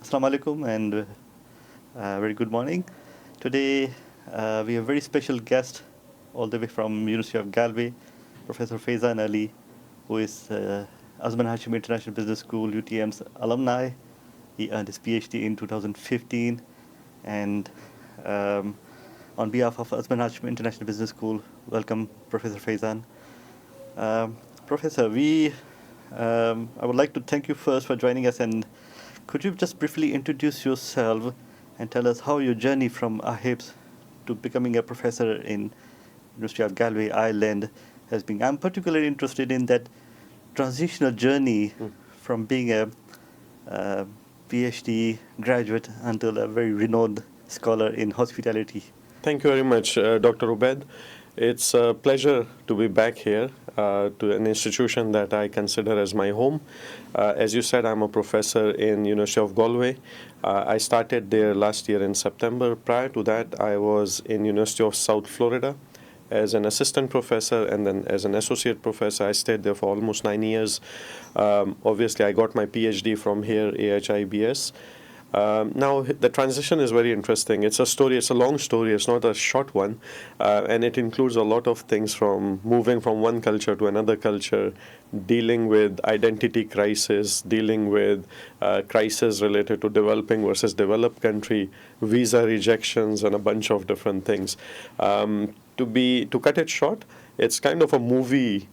Assalamu alaikum and very good morning. Today we have a very special guest all the way from University of Galway, Professor Faizan Ali, who is Azman Hashim International Business School, UTM's alumni. He earned his PhD in 2015 and on behalf of Azman Hashim International Business School, welcome Professor Faizan. Professor, I would like to thank you first for joining us, and could you just briefly introduce yourself and tell us how your journey from AHIBS to becoming a professor in University of Galway, Ireland has been? I'm particularly interested in that transitional journey from being a PhD graduate until a very renowned scholar in hospitality. Thank you very much, Dr. Ubaid. It's a pleasure to be back here to an institution that I consider as my home. As you said, I'm a professor in University of Galway. I started there last year in September. Prior to that, I was in University of South Florida as an assistant professor, and then as an associate professor. I stayed there for almost 9 years. Obviously, I got my PhD from here, AHIBS. Now, the transition is very interesting. It's a long story, it's not a short one, and it includes a lot of things, from moving from one culture to another culture, dealing with identity crisis, dealing with crisis related to developing versus developed country, visa rejections, and a bunch of different things. To cut it short, it's kind of a movie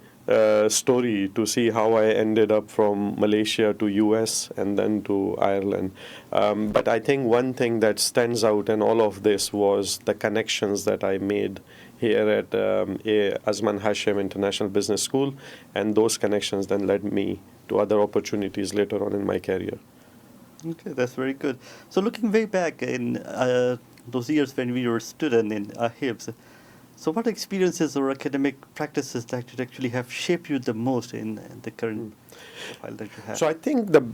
story to see how I ended up from Malaysia to US and then to Ireland. But I think one thing that stands out in all of this was the connections that I made here at Azman Hashim International Business School, and those connections then led me to other opportunities later on in my career. Okay, that's very good. So looking way back in those years when we were a student in AHIBS, so what experiences or academic practices that actually have shaped you the most in the current profile that you have? So I think the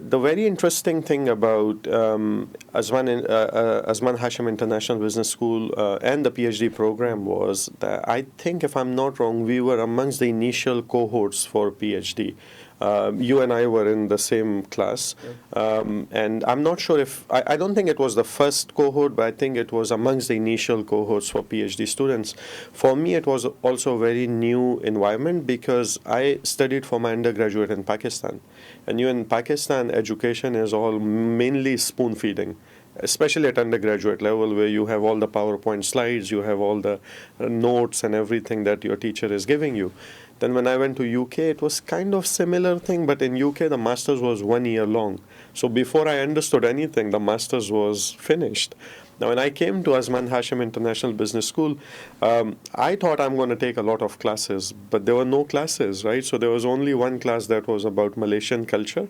very interesting thing about Azman Hashim International Business School and the PhD program was that, I think if I'm not wrong, we were amongst the initial cohorts for PhD. You and I were in the same class, and I'm not sure if, I don't think it was the first cohort, but I think it was amongst the initial cohorts for PhD students. For me, it was also a very new environment because I studied for my undergraduate in Pakistan. And in Pakistan, education is all mainly spoon feeding, especially at undergraduate level, where you have all the PowerPoint slides, you have all the notes and everything that your teacher is giving you. Then when I went to UK, it was kind of similar thing, but in UK, the master's was 1 year long. So before I understood anything, the master's was finished. Now, when I came to Azman Hashim International Business School, I thought I'm going to take a lot of classes, but there were no classes, right? So there was only one class that was about Malaysian culture.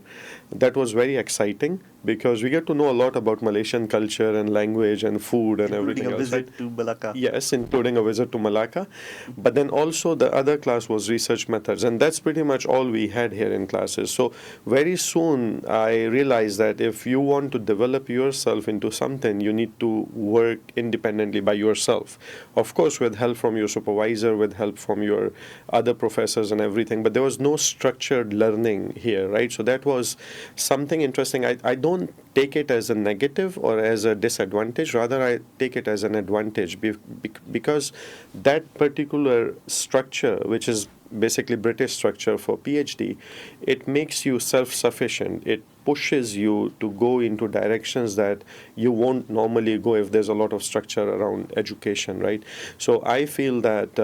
That was very exciting because we get to know a lot about Malaysian culture and language and food and everything else. Including a visit to Malacca. Yes, including a visit to Malacca. But then also the other class was research methods, and that's pretty much all we had here in classes. So very soon I realized that if you want to develop yourself into something, you need to work independently by yourself. Of course, with help from your supervisor, with help from your other professors and everything, but there was no structured learning here, right? So that was something interesting. I don't take it as a negative or as a disadvantage, rather I take it as an advantage because that particular structure, which is basically British structure for PhD, it makes you self-sufficient. It pushes you to go into directions that you won't normally go if there's a lot of structure around education, right? So I feel that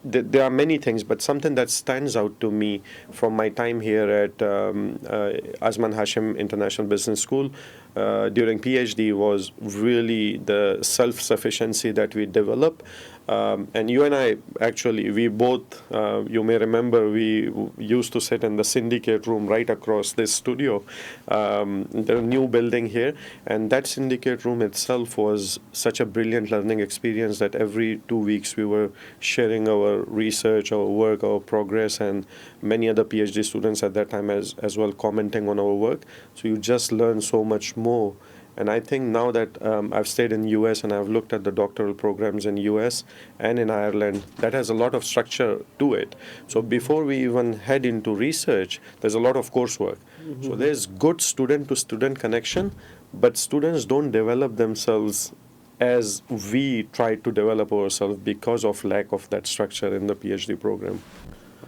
there are many things, but something that stands out to me from my time here at Azman Hashim International Business School during PhD was really the self-sufficiency that we develop. And you and I, actually, we both, you may remember, we used to sit in the syndicate room right across this studio, the new building here. And that syndicate room itself was such a brilliant learning experience that every 2 weeks we were sharing our research, our work, our progress, and many other PhD students at that time as well commenting on our work. So you just learn so much more And I think now that I've stayed in US and I've looked at the doctoral programs in US and in Ireland, that has a lot of structure to it. So before we even head into research, there's a lot of coursework. So there's good student-to-student connection, but students don't develop themselves as we try to develop ourselves because of lack of that structure in the PhD program.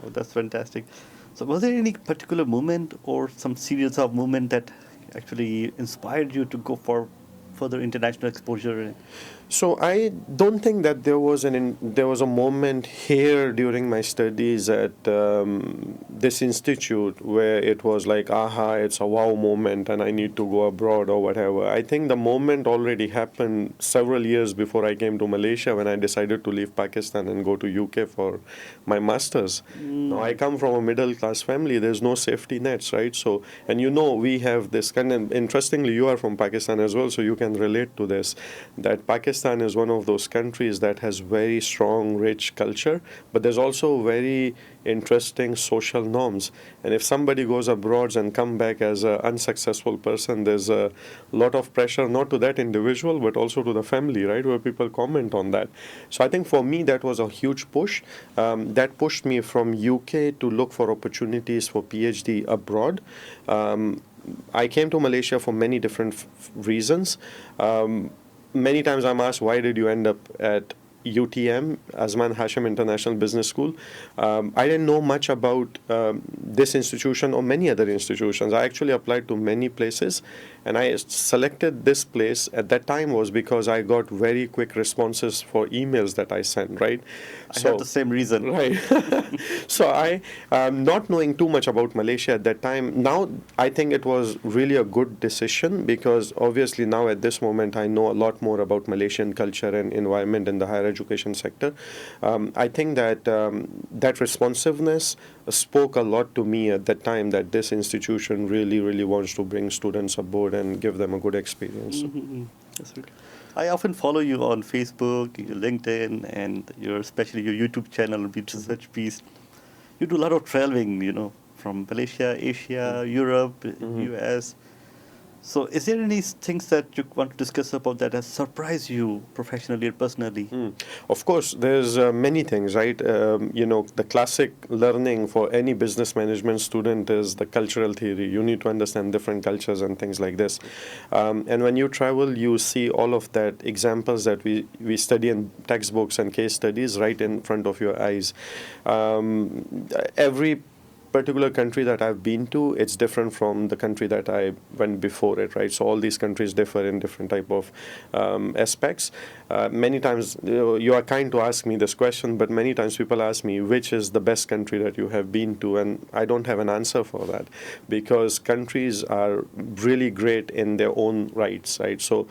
Oh, that's fantastic. So was there any particular moment or some series of moment that actually inspired you to go for further international exposure? So I don't think that there was a moment here during my studies at this institute where it was like, aha, it's a wow moment and I need to go abroad or whatever. I think the moment already happened several years before I came to Malaysia when I decided to leave Pakistan and go to UK for my master's. Now I come from a middle class family. There's no safety nets, right? So, and we have this kind of, interestingly, you are from Pakistan as well, so you can relate to this, that Pakistan is one of those countries that has very strong, rich culture, but there's also very interesting social norms. And if somebody goes abroad and come back as an unsuccessful person, there's a lot of pressure, not to that individual, but also to the family, right, where people comment on that. So I think for me, that was a huge push. That pushed me from UK to look for opportunities for PhD abroad. I came to Malaysia for many different reasons. Many times I'm asked, why did you end up at UTM, Azman Hashim International Business School? I didn't know much about this institution or many other institutions. I actually applied to many places, and I selected this place at that time was because I got very quick responses for emails that I sent, right? I had the same reason. Right. So I, not knowing too much about Malaysia at that time, now I think it was really a good decision because obviously now at this moment I know a lot more about Malaysian culture and environment in the higher education sector. I think that that responsiveness spoke a lot to me at that time that this institution really, really wants to bring students aboard and give them a good experience. That's good. I often follow you on Facebook, your LinkedIn, and especially your YouTube channel, Research Piece. You do a lot of traveling, from Malaysia, Asia, Europe, US. So is there any things that you want to discuss about that has surprised you professionally or personally? Of course, there's many things, right? The classic learning for any business management student is the cultural theory. You need to understand different cultures and things like this. And when you travel, you see all of that examples that we study in textbooks and case studies right in front of your eyes. Every particular country that I've been to, it's different from the country that I went before it, right? So all these countries differ in different type of aspects. Many times, you are kind to ask me this question, but many times people ask me, which is the best country that you have been to? And I don't have an answer for that because countries are really great in their own rights, right? So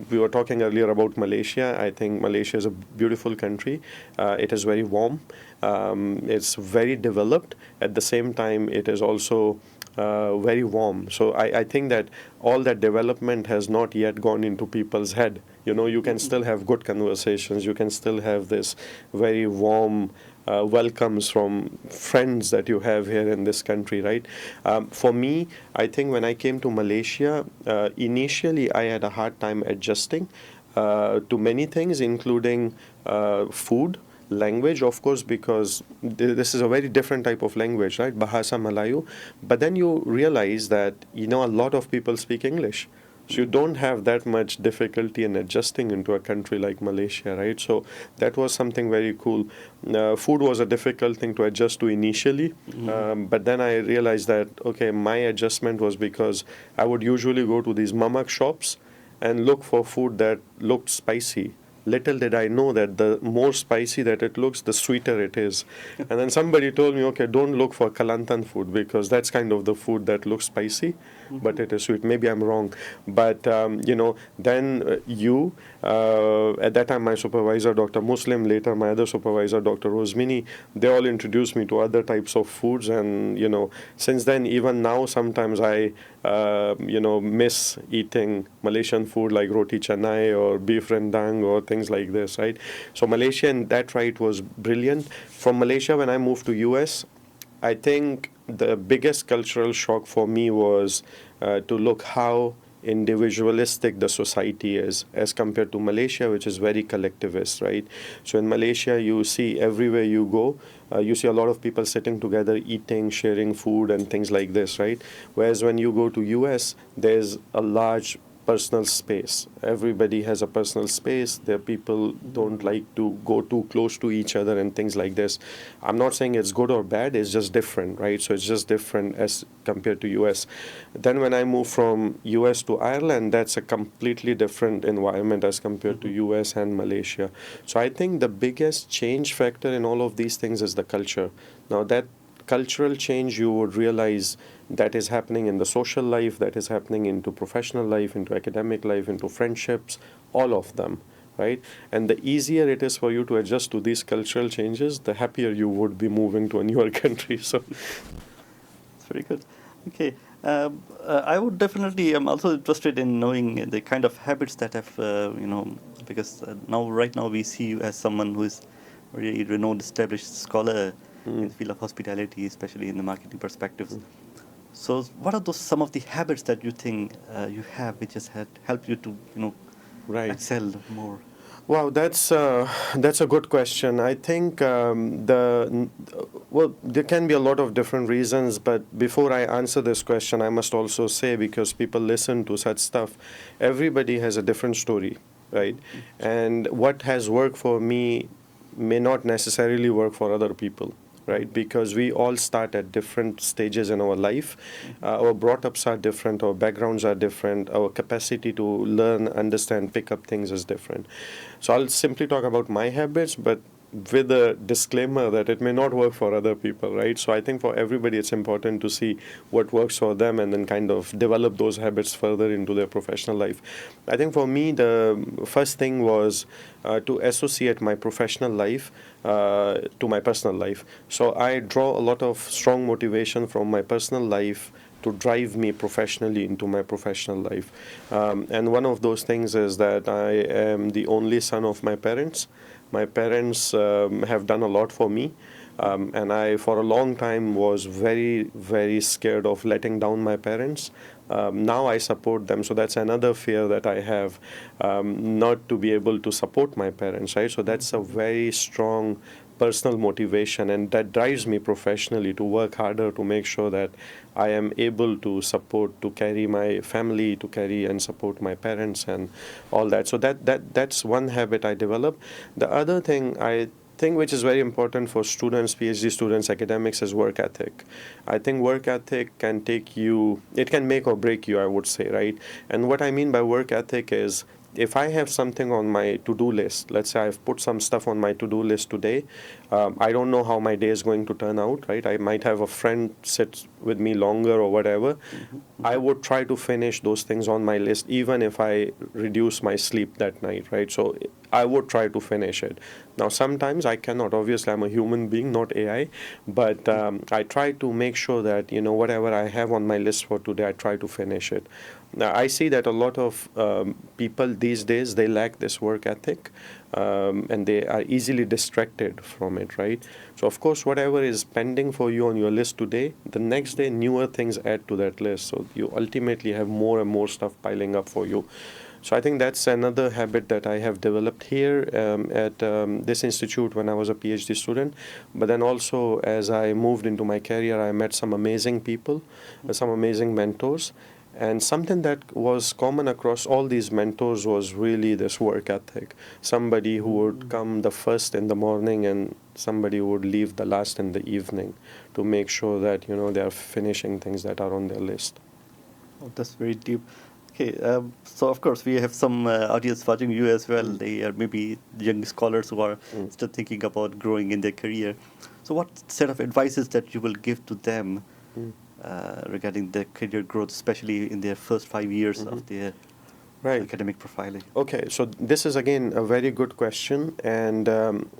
we were talking earlier about Malaysia. I think Malaysia is a beautiful country. It is very warm. It's very developed. At the same time, it is also very warm. So I think that all that development has not yet gone into people's head. You can still have good conversations. You can still have this very warm welcomes from friends that you have here in this country, right? For me, I think when I came to Malaysia, initially I had a hard time adjusting to many things, including food. Language, of course, because this is a very different type of language, right? Bahasa Melayu. But then you realize that, a lot of people speak English. So you don't have that much difficulty in adjusting into a country like Malaysia, right? So that was something very cool. Food was a difficult thing to adjust to initially. But then I realized that, okay, my adjustment was because I would usually go to these mamak shops and look for food that looked spicy. Little did I know that the more spicy that it looks, the sweeter it is. And then somebody told me, okay, don't look for Kelantan food because that's kind of the food that looks spicy, but it is sweet. Maybe I'm wrong. But, then at that time, my supervisor, Dr. Muslim, later my other supervisor, Dr. Rosmini, they all introduced me to other types of foods. And, since then, even now, sometimes I, miss eating Malaysian food like roti canai or beef rendang or things like this, right? So Malaysia in that right was brilliant. From Malaysia, when I moved to US, I think the biggest cultural shock for me was to look how individualistic the society is as compared to Malaysia, which is very collectivist, right? So in Malaysia, you see everywhere you go, you see a lot of people sitting together, eating, sharing food and things like this, right? Whereas when you go to US, there's a large personal space. Everybody has a personal space. There people don't like to go too close to each other and things like this. I'm not saying it's good or bad, it's just different, right? So it's just different as compared to US. Then when I moved from US to Ireland, that's a completely different environment as compared to US and Malaysia. So I think the biggest change factor in all of these things is the culture. Now that cultural change, you would realize that is happening in the social life, that is happening into professional life, into academic life, into friendships, all of them, right? And the easier it is for you to adjust to these cultural changes, the happier you would be moving to a newer country. So, it's very good. Okay, I would definitely. I'm also interested in knowing the kind of habits that have, because right now we see you as someone who is very renowned, established scholar in the field of hospitality, especially in the marketing perspectives. So, what are some of the habits that you think you have, which has helped you to, right. excel more? Wow, that's a good question. I think there can be a lot of different reasons, but before I answer this question, I must also say, because people listen to such stuff, everybody has a different story, right? And what has worked for me may not necessarily work for other people, right? Because we all start at different stages in our life. Our brought-ups are different, our backgrounds are different, our capacity to learn, understand, pick up things is different. So I'll simply talk about my habits, but with a disclaimer that it may not work for other people, right? So I think for everybody it's important to see what works for them and then kind of develop those habits further into their professional life. I think for me, the first thing was to associate my professional life to my personal life. So I draw a lot of strong motivation from my personal life to drive me professionally into my professional life. And one of those things is that I am the only son of my parents. My parents have done a lot for me, and I, for a long time, was very, very scared of letting down my parents. Now I support them, so that's another fear that I have, not to be able to support my parents, right? So that's a very strong personal motivation, and that drives me professionally to work harder to make sure that I am able to support, to carry my family, to carry and support my parents and all that. So that's one habit I develop. The other thing I think which is very important for students, PhD students, academics, is work ethic. I think work ethic can it can make or break you, I would say, right? And what I mean by work ethic is, if I have something on my to-do list, let's say I've put some stuff on my to-do list today, I don't know how my day is going to turn out, right? I might have a friend sit with me longer or whatever. I would try to finish those things on my list, even if I reduce my sleep that night, right? So I would try to finish it. Now, sometimes I cannot. Obviously, I'm a human being, not AI, but I try to make sure that, whatever I have on my list for today, I try to finish it. Now, I see that a lot of people these days, they lack this work ethic, and they are easily distracted from it, right? So, of course, whatever is pending for you on your list today, the next day, newer things add to that list. So you ultimately have more and more stuff piling up for you. So I think that's another habit that I have developed here at this institute when I was a PhD student. But then also, as I moved into my career, I met some amazing people, some amazing mentors. And something that was common across all these mentors was really this work ethic. Somebody who would come the first in the morning and somebody who would leave the last in the evening to make sure that, they are finishing things that are on their list. Oh, that's very deep. Okay, so of course we have some audience watching you as well. They are maybe young scholars who are still thinking about growing in their career. So what set of advices that you will give to them regarding their career growth, especially in their first 5 years of their academic profiling? Okay, so this is again a very good question, and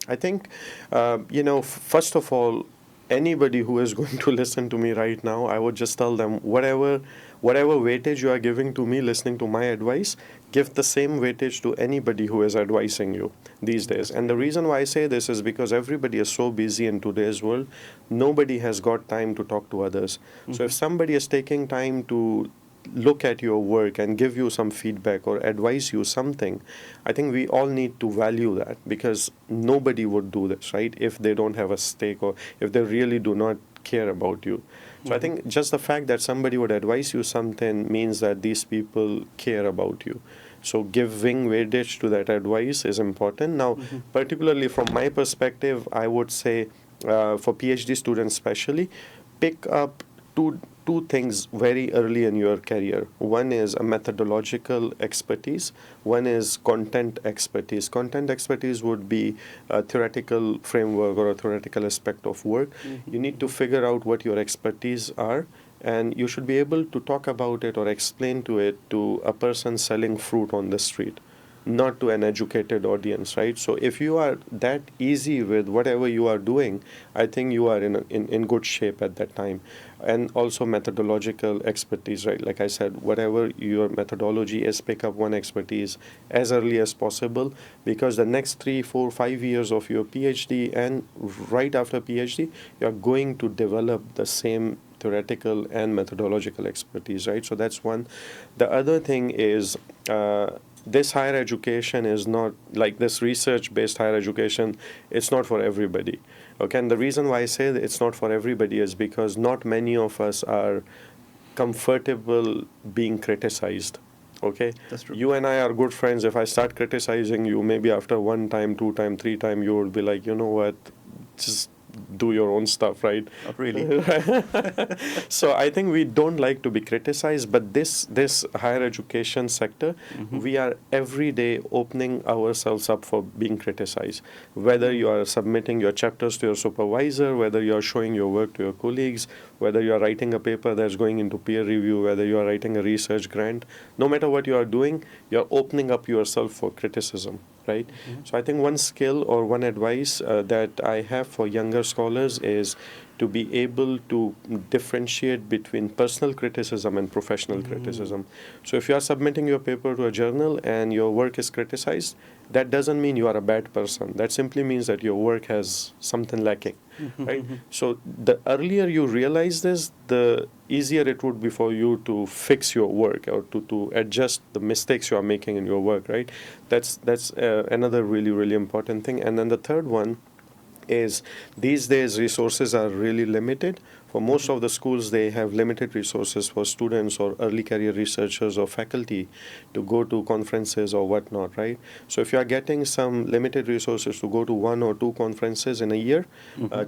I think, first of all, anybody who is going to listen to me right now, I would just tell them whatever weightage you are giving to me listening to my advice, give the same weightage to anybody who is advising you these days. And the reason why I say this is because everybody is so busy in today's world, nobody has got time to talk to others. So if somebody is taking time to look at your work and give you some feedback or advise you something, I think we all need to value that, because nobody would do this, right, if they don't have a stake or if they really do not care about you. So I think just the fact that somebody would advise you something means that these people care about you. So giving weightage to that advice is important. Now, particularly from my perspective, I would say for PhD students especially, pick up two things very early in your career. One is a methodological expertise. One is content expertise. Content expertise would be a theoretical framework or a theoretical aspect of work. You need to figure out what your expertise are, and you should be able to talk about it or explain to it to a person selling fruit on the street, not to an educated audience, right? So if you are that easy with whatever you are doing, I think you are in good shape at that time. And also methodological expertise, right? Like I said, whatever your methodology is, pick up one expertise as early as possible, because the next 3, 4, 5 years of your PhD and right after PhD, you are going to develop the same theoretical and methodological expertise, right? So that's one. The other thing is, this higher education is not like this research-based higher education. It's not for everybody. Okay, and the reason why I say that it's not for everybody is because not many of us are comfortable being criticized. Okay, That's true. you and I are good friends. If I start criticizing you, maybe after 1 time, 2 time, 3 time, you will be like, you know what, just do your own stuff, right? Not really. So I think we don't like to be criticized, but this higher education sector, we are every day opening ourselves up for being criticized. Whether you are submitting your chapters to your supervisor, whether you are showing your work to your colleagues, whether you are writing a paper that's going into peer review, whether you are writing a research grant, no matter what you are doing, you're opening up yourself for criticism, right? So I think one skill or one advice that I have for younger scholars is to be able to differentiate between personal criticism and professional criticism. So if you are submitting your paper to a journal and your work is criticized, that doesn't mean you are a bad person. That simply means that your work has something lacking, right? So the earlier you realize this, the easier it would be for you to fix your work or to adjust the mistakes you are making in your work, right? That's another really, really important thing. And then the third one is, these days resources are really limited. For most of the schools, they have limited resources for students or early career researchers or faculty to go to conferences or whatnot, right? So if you are getting some limited resources to go to 1 or 2 conferences in a year,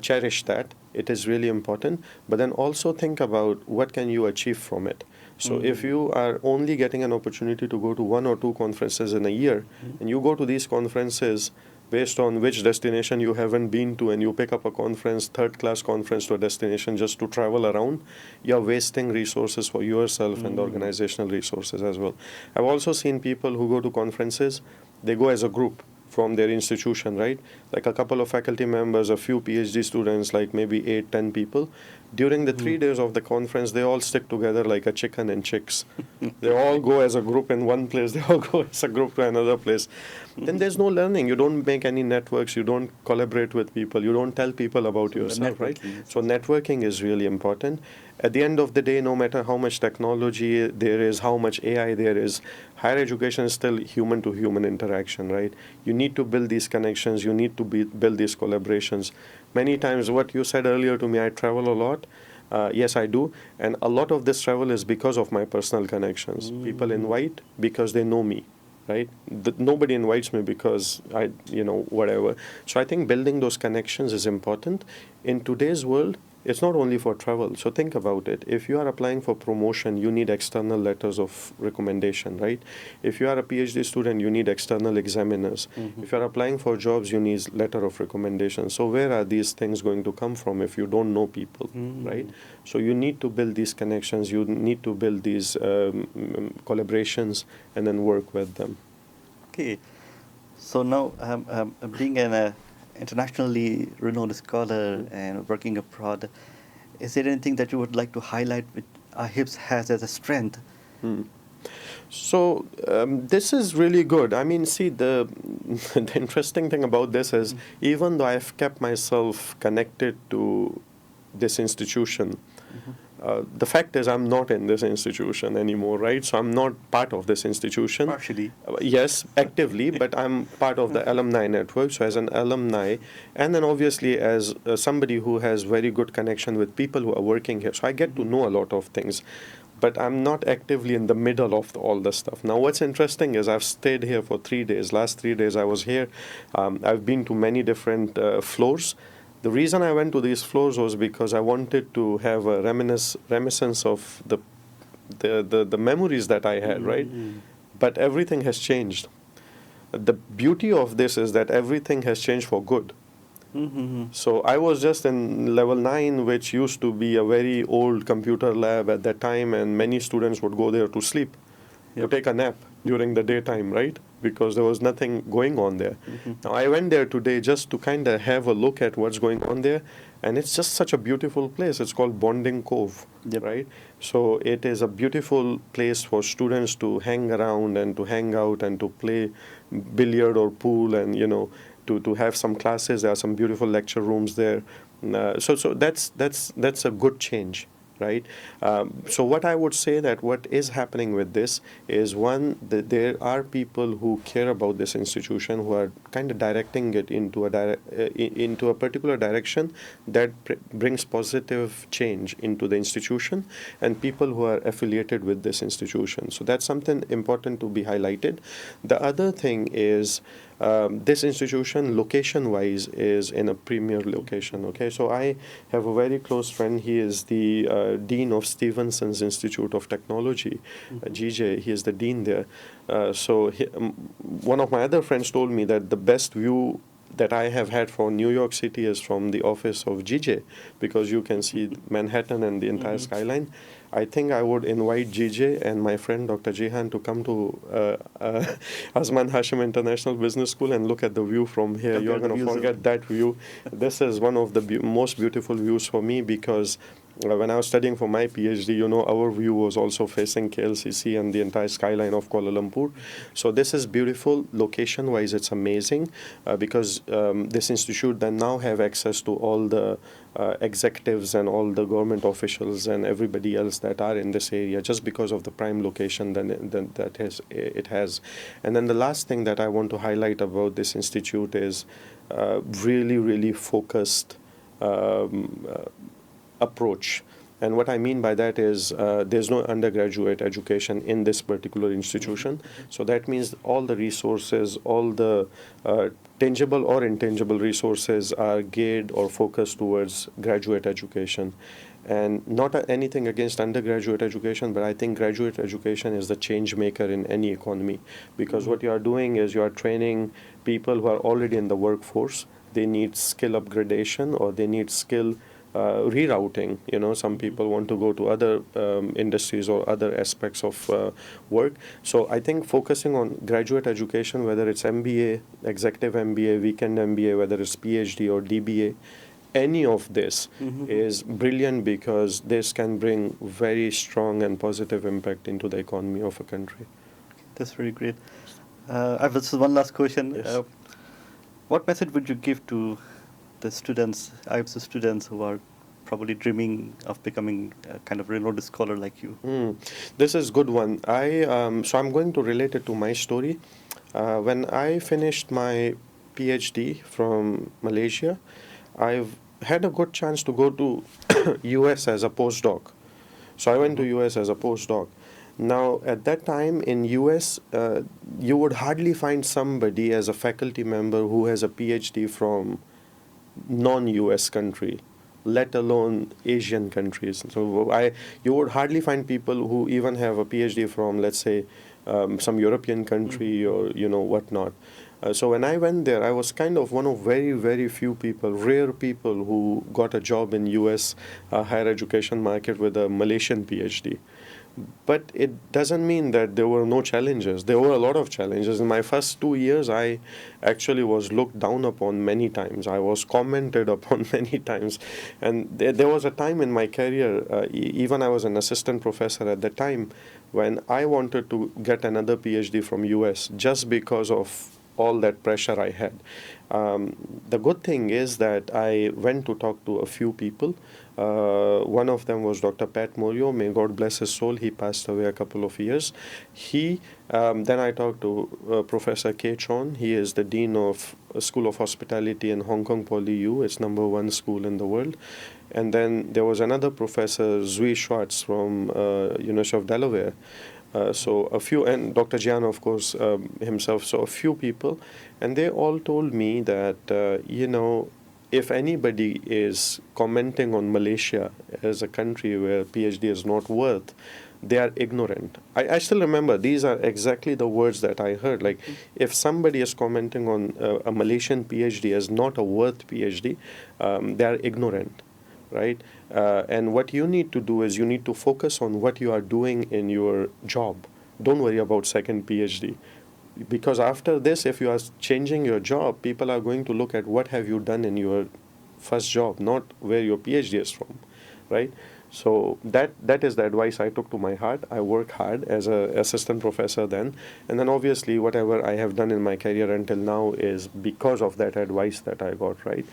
cherish that. It is really important. But then also think about what can you achieve from it. So if you are only getting an opportunity to go to 1 or 2 conferences in a year, and you go to these conferences based on which destination you haven't been to, and you pick up a conference, third-class conference to a destination just to travel around, you're wasting resources for yourself and organizational resources as well. I've also seen people who go to conferences, they go as a group from their institution, right? Like a couple of faculty members, a few PhD students, like maybe 8, 10 people. During the 3 days of the conference, they all stick together like a chicken and chicks. They all go as a group in one place. They all go as a group to another place. Then there's no learning. You don't make any networks. You don't collaborate with people. You don't tell people about yourself, right? So networking is really important. At the end of the day, no matter how much technology there is, how much AI there is, higher education is still human-to-human interaction, right? You need to build these connections. You need to build these collaborations. Many times, what you said earlier to me, I travel a lot. Yes, I do. And a lot of this travel is because of my personal connections. People invite because they know me, right? Nobody invites me because whatever. So I think building those connections is important. In today's world, it's not only for travel. So think about it. If you are applying for promotion, you need external letters of recommendation, right? If you are a PhD student, you need external examiners. If you are applying for jobs, you need letter of recommendation. So where are these things going to come from if you don't know people, right? So you need to build these connections. You need to build these collaborations and then work with them. Okay. So now, being an internationally renowned scholar and working abroad, is there anything that you would like to highlight which AHIBS has as a strength? So this is really good. I mean, see, the interesting thing about this is, even though I've kept myself connected to this institution, the fact is I'm not in this institution anymore, right? So I'm not part of this institution. Partially. Yes, actively, but I'm part of the alumni network. So as an alumni, and then obviously as somebody who has very good connection with people who are working here, so I get to know a lot of things. But I'm not actively in the middle of all the stuff. Now, what's interesting is I've stayed here for 3 days. Last 3 days I was here. I've been to many different floors. The reason I went to these floors was because I wanted to have a reminiscence of the memories that I had, right? But everything has changed. The beauty of this is that everything has changed for good. So I was just in level 9, which used to be a very old computer lab at that time, and many students would go there to sleep, to take a nap during the daytime, right? Because there was nothing going on there. Now I went there today just to kind of have a look at what's going on there, and it's just such a beautiful place. It's called Bonding Cove, right? So it is a beautiful place for students to hang around and to hang out and to play billiard or pool and, to have some classes. There are some beautiful lecture rooms there. So that's a good change, right? So what I would say that what is happening with this is, one, that there are people who care about this institution who are kind of directing it into a particular direction that brings positive change into the institution, and people who are affiliated with this institution. So that's something important to be highlighted. The other thing is, this institution, location-wise, is in a premier location. Okay, so I have a very close friend. He is the dean of Stevenson's Institute of Technology, GJ. He is the dean there. One of my other friends told me that the best view that I have had for New York City is from the office of GJ, because you can see Manhattan and the entire skyline. I think I would invite GJ and my friend Dr. Jihan to come to Azman Hashim International Business School and look at the view from here. You're going to forget that view. This is one of the most beautiful views for me, because when I was studying for my PhD, our view was also facing KLCC and the entire skyline of Kuala Lumpur. So this is beautiful. Location-wise, it's amazing, because this institute then now have access to all the executives and all the government officials and everybody else that are in this area, just because of the prime location that it has. And then the last thing that I want to highlight about this institute is really, really focused approach. And what I mean by that is there's no undergraduate education in this particular institution. So that means all the resources, all the tangible or intangible resources are geared or focused towards graduate education. And not anything against undergraduate education, but I think graduate education is the change maker in any economy, because what you are doing is you are training people who are already in the workforce. They need skill upgradation, or they need skill rerouting. Some people want to go to other industries or other aspects of work. So I think focusing on graduate education, whether it's MBA, executive MBA, weekend MBA, whether it's PhD or DBA, any of this is brilliant, because this can bring very strong and positive impact into the economy of a country. That's very great. I have just one last question. Yes. What message would you give to the students, AHIBS students who are probably dreaming of becoming a kind of renowned scholar like you? This is good one. So I'm going to relate it to my story. When I finished my PhD from Malaysia, I've had a good chance to go to US as a postdoc. So I went to US as a postdoc. Now, at that time in US, you would hardly find somebody as a faculty member who has a PhD from non-US country, let alone Asian countries. So you would hardly find people who even have a PhD from, let's say, some European country or whatnot. So when I went there, I was kind of one of very, very few people, rare people who got a job in US higher education market with a Malaysian PhD. But it doesn't mean that there were no challenges. There were a lot of challenges. In my first 2 years, I actually was looked down upon many times. I was commented upon many times. And there was a time in my career, even I was an assistant professor at the time, when I wanted to get another PhD from US just because of all that pressure I had. The good thing is that I went to talk to a few people. One of them was Dr. Pat Morio. May God bless his soul. He passed away a couple of years. Then I talked to Professor K. Chon. He is the Dean of School of Hospitality in Hong Kong Poly U. It's #1 school in the world. And then there was another Professor Zui Schwartz from University of Delaware. So a few, and Dr. Jian, of course, himself, so a few people, and they all told me that, if anybody is commenting on Malaysia as a country where PhD is not worth, they are ignorant. I still remember these are exactly the words that I heard. Like, if somebody is commenting on a Malaysian PhD as not a worth PhD, they are ignorant, right? And what you need to do is you need to focus on what you are doing in your job. Don't worry about second PhD. Because after this, if you are changing your job, people are going to look at what have you done in your first job, not where your PhD is from, right? So that is the advice I took to my heart. I work hard as an assistant professor then. And then obviously whatever I have done in my career until now is because of that advice that I got, right?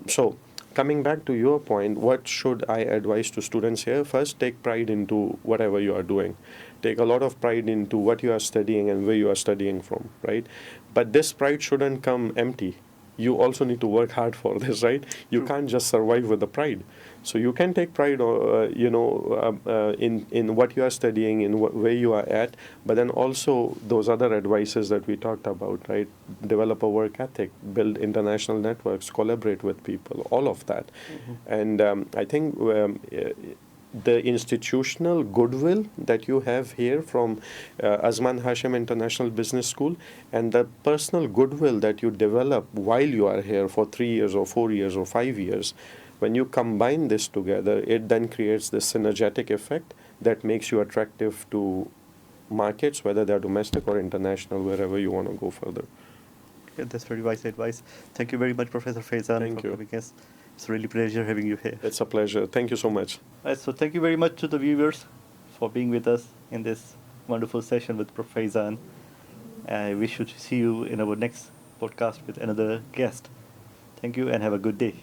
So coming back to your point, what should I advise to students here? First, take pride into whatever you are doing. Take a lot of pride into what you are studying and where you are studying from, right? But this pride shouldn't come empty. You also need to work hard for this, right? You can't just survive with the pride. So you can take pride, in what you are studying, in where you are at, but then also those other advices that we talked about, right? Develop a work ethic, build international networks, collaborate with people, all of that. And I think the institutional goodwill that you have here from Azman Hashim International Business School and the personal goodwill that you develop while you are here for 3 years or 4 years or 5 years, when you combine this together, it then creates this synergetic effect that makes you attractive to markets, whether they're domestic or international, wherever you want to go further. Yeah, that's very wise advice. Thank you very much, Professor Faizan, Thank for you. coming us. It's really a pleasure having you here. It's a pleasure. Thank you so much. Right, so thank you very much to the viewers for being with us in this wonderful session with Prof. Faizan. We should see you in our next podcast with another guest. Thank you and have a good day.